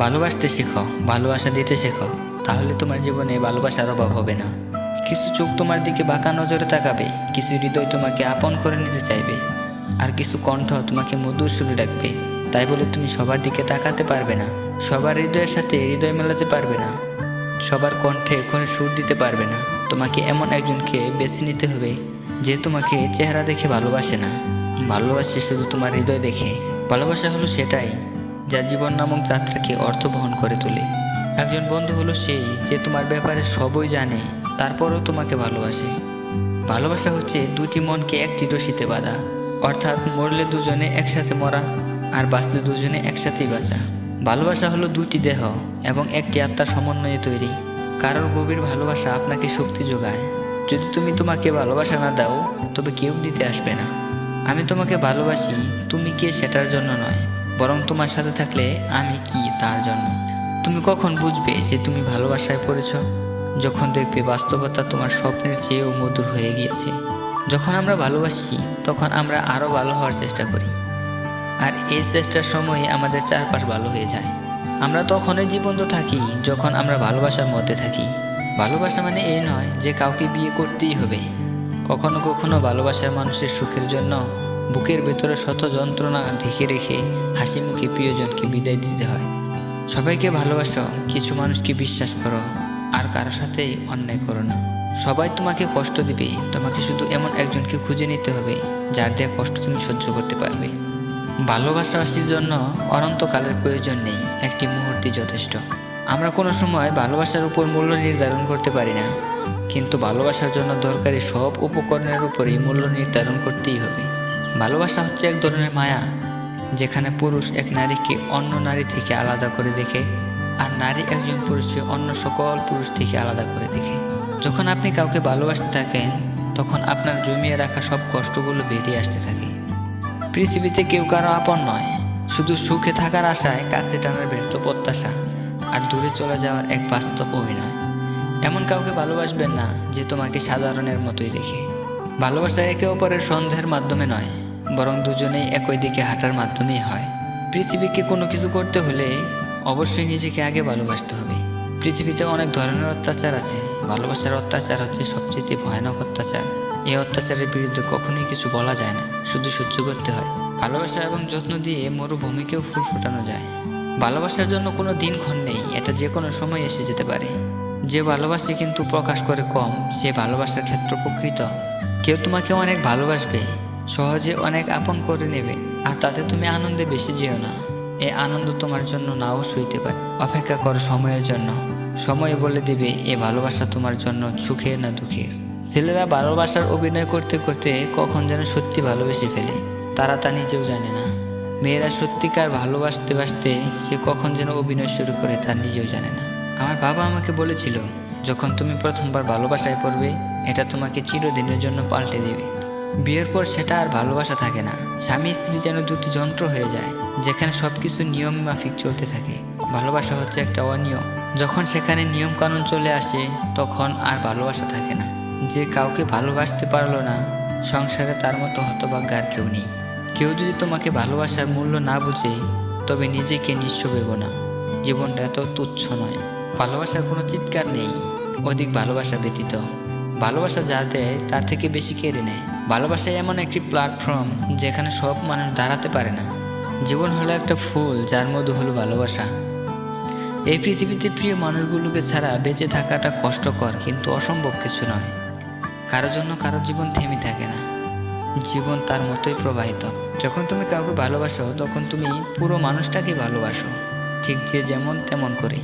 ভালোবাসতে শেখো, ভালোবাসা দিতে শেখো, তাহলে তোমার জীবনে ভালোবাসার অভাব হবে না। কিছু চোখ তোমার দিকে বাঁকা নজরে তাকাবে, কিছু হৃদয় তোমাকে আপন করে নিতে চাইবে, আর কিছু কণ্ঠ তোমাকে মধুর সুরে ডাকবে। তাই বলে তুমি সবার দিকে তাকাতে পারবে না, সবার হৃদয়ের সাথে হৃদয় মেলাতে পারবে না, সবার কণ্ঠে কোনো সুর দিতে পারবে না। তোমাকে এমন একজনকে বেছে নিতে হবে যে তোমাকে চেহারা দেখে ভালোবাসে না, ভালোবাসে শুধু তোমার হৃদয় দেখে। ভালোবাসা হলো সেটাই যা জীবন নামক যাত্রাকে অর্থ বহন করে তোলে। একজন বন্ধু হলো সেই যে তোমার ব্যাপারে সবই জানে, তারপরও তোমাকে ভালোবাসে। ভালোবাসা হচ্ছে দুটি মনকে একটি রশিতে বাঁধা, অর্থাৎ মরলে দুজনে একসাথে মরা, আর বাঁচলে দুজনে একসাথেই বাঁচা। ভালোবাসা হলো দুটি দেহ এবং একটি আত্মার সমন্বয়ে তৈরি। কারোর গভীর ভালোবাসা আপনাকে শক্তি যোগায়। যদি তুমি তোমাকে ভালোবাসা না দাও, তবে কেউ দিতে আসবে না। আমি তোমাকে ভালোবাসি, তুমি কে সেটার জন্য নয়, বরং তোমার সাথে থাকলে আমি কি তার জন্য। তুমি কখন বুঝবে যে তুমি ভালোবাসায় পড়েছ? যখন দেখবে বাস্তবতা তোমার স্বপ্নের চেয়েও মধুর হয়ে গিয়েছে। যখন আমরা ভালোবাসি তখন আমরা আরও ভালো হওয়ার চেষ্টা করি, আর এই চেষ্টার সময় আমাদের চারপাশ ভালো হয়ে যায়। আমরা তখনই জীবন্ত থাকি যখন আমরা ভালোবাসার মধ্যে থাকি। ভালোবাসা মানে এই নয় যে কাউকে বিয়ে করতেই হবে। কখনো কখনো ভালোবাসার মানুষের সুখের জন্য বুকের ভেতরে শত যন্ত্রণা ঢেকে রেখে হাসি মুখে প্রিয়জনকে বিদায় দিতে হয়। সবাইকে ভালোবাসো, কিছু মানুষকে বিশ্বাস করো, আর কারো সাথেই অন্যায় করো না। সবাই তোমাকে কষ্ট দিবে, তোমাকে শুধু এমন একজনকে খুঁজে নিতে হবে যার দেওয়া কষ্ট তুমি সহ্য করতে পারবে। ভালোবাসাবাসীর জন্য অনন্তকালের প্রয়োজন নেই, একটি মুহূর্তই যথেষ্ট। আমরা কোনো সময় ভালোবাসার উপর মূল্য নির্ধারণ করতে পারি না, কিন্তু ভালোবাসার জন্য দরকারি সব উপকরণের উপরেই মূল্য নির্ধারণ করতেই হবে। ভালোবাসা হচ্ছে এক ধরনের মায়া, যেখানে পুরুষ এক নারীকে অন্য নারী থেকে আলাদা করে দেখে, আর নারী একজন পুরুষকে অন্য সকল পুরুষ থেকে আলাদা করে দেখে। যখন আপনি কাউকে ভালোবাসতে থাকেন, তখন আপনার জমিয়ে রাখা সব কষ্টগুলো বেরিয়ে আসতে থাকে। পৃথিবীতে কেউ কারো আপন নয়, শুধু সুখে থাকার আশায় কাছে টানার ব্যর্থ প্রত্যাশা, আর দূরে চলে যাওয়ার এক বাস্তব অভিনয়। এমন কাউকে ভালোবাসবেন না যে তোমাকে সাধারণের মতোই দেখে। ভালোবাসা একে অপরের সন্দেহের মাধ্যমে নয়, বরং দুজনেই একই দিকে হাঁটার মাধ্যমেই হয়। পৃথিবীকে কোনো কিছু করতে হলে অবশ্যই নিজেকে আগে ভালোবাসতে হবে। পৃথিবীতে অনেক ধরনের অত্যাচার আছে, ভালোবাসার অত্যাচার হচ্ছে সবচেয়ে ভয়ানক অত্যাচার। এই অত্যাচারের বিরুদ্ধে কখনোই কিছু বলা যায় না, শুধু সহ্য করতে হয়। ভালোবাসা এবং যত্ন দিয়ে মরুভূমিকেও ফুল ফোটানো যায়। ভালোবাসার জন্য কোনো দিনক্ষণ নেই, এটা যে কোনো সময় এসে যেতে পারে। যে ভালোবাসে কিন্তু প্রকাশ করে কম, সে ভালোবাসার ক্ষেত্র প্রকৃত। কেউ তোমাকে অনেক ভালোবাসবে, সহজে অনেক আপন করে নেবে, আর তাতে তুমি আনন্দে বেশি যেও না। এই আনন্দ তোমার জন্য নাও সইতে পারে। অপেক্ষা করো সময়ের জন্য, সময় বলে দেবে এ ভালোবাসা তোমার জন্য সুখের না দুঃখের। ছেলেরা ভালোবাসার অভিনয় করতে করতে কখন যেন সত্যি ভালোবেসে ফেলে, তারা তা নিজেও জানে না। মেয়েরা সত্যিকার ভালোবাসতে বাসতে সে কখন যেন অভিনয় শুরু করে তা নিজেও জানে না। আমার বাবা আমাকে বলেছিল, যখন তুমি প্রথমবার ভালোবাসায় পড়বে, এটা তোমাকে চিরদিনের জন্য পাল্টে দেবে। বিয়ের পর সেটা আর ভালোবাসা থাকে না, স্বামী স্ত্রী যেন দুটি যন্ত্র হয়ে যায়, যেখানে সবকিছু নিয়ম মাফিক চলতে থাকে। ভালোবাসা হচ্ছে একটা অনিয়ম, যখন সেখানে নিয়ম কানুন চলে আসে তখন আর ভালোবাসা থাকে না। যে কাউকে ভালোবাসতে পারলো না, সংসারে তার মতো হতভাগ্য আর কেউ নেই। কেউ যদি তোমাকে ভালোবাসার মূল্য না বুঝে, তবে নিজেকে নিঃস্ব ভেবো না। জীবনটা এত তুচ্ছ নয়। ভালোবাসার কোনো চিৎকার নেই অধিক ভালোবাসা ব্যতীত। ভালোবাসা যা দেয় তার থেকে বেশি কেড়ে নেয়। ভালোবাসা এমন একটি প্ল্যাটফর্ম যেখানে সব মানুষ দাঁড়াতে পারে না। জীবন হলো একটা ফুল যার মধু হলো ভালোবাসা। এই পৃথিবীতে প্রিয় মানুষগুলোকে ছাড়া বেঁচে থাকাটা কষ্টকর, কিন্তু অসম্ভব কিছু নয়। কারোর জন্য কারোর জীবন থেমে থাকে না, জীবন তার মতোই প্রবাহিত। যখন তুমি কাউকে ভালোবাসো, তখন তুমি পুরো মানুষটাকে ভালোবাসো, ঠিক যে যেমন তেমন করে।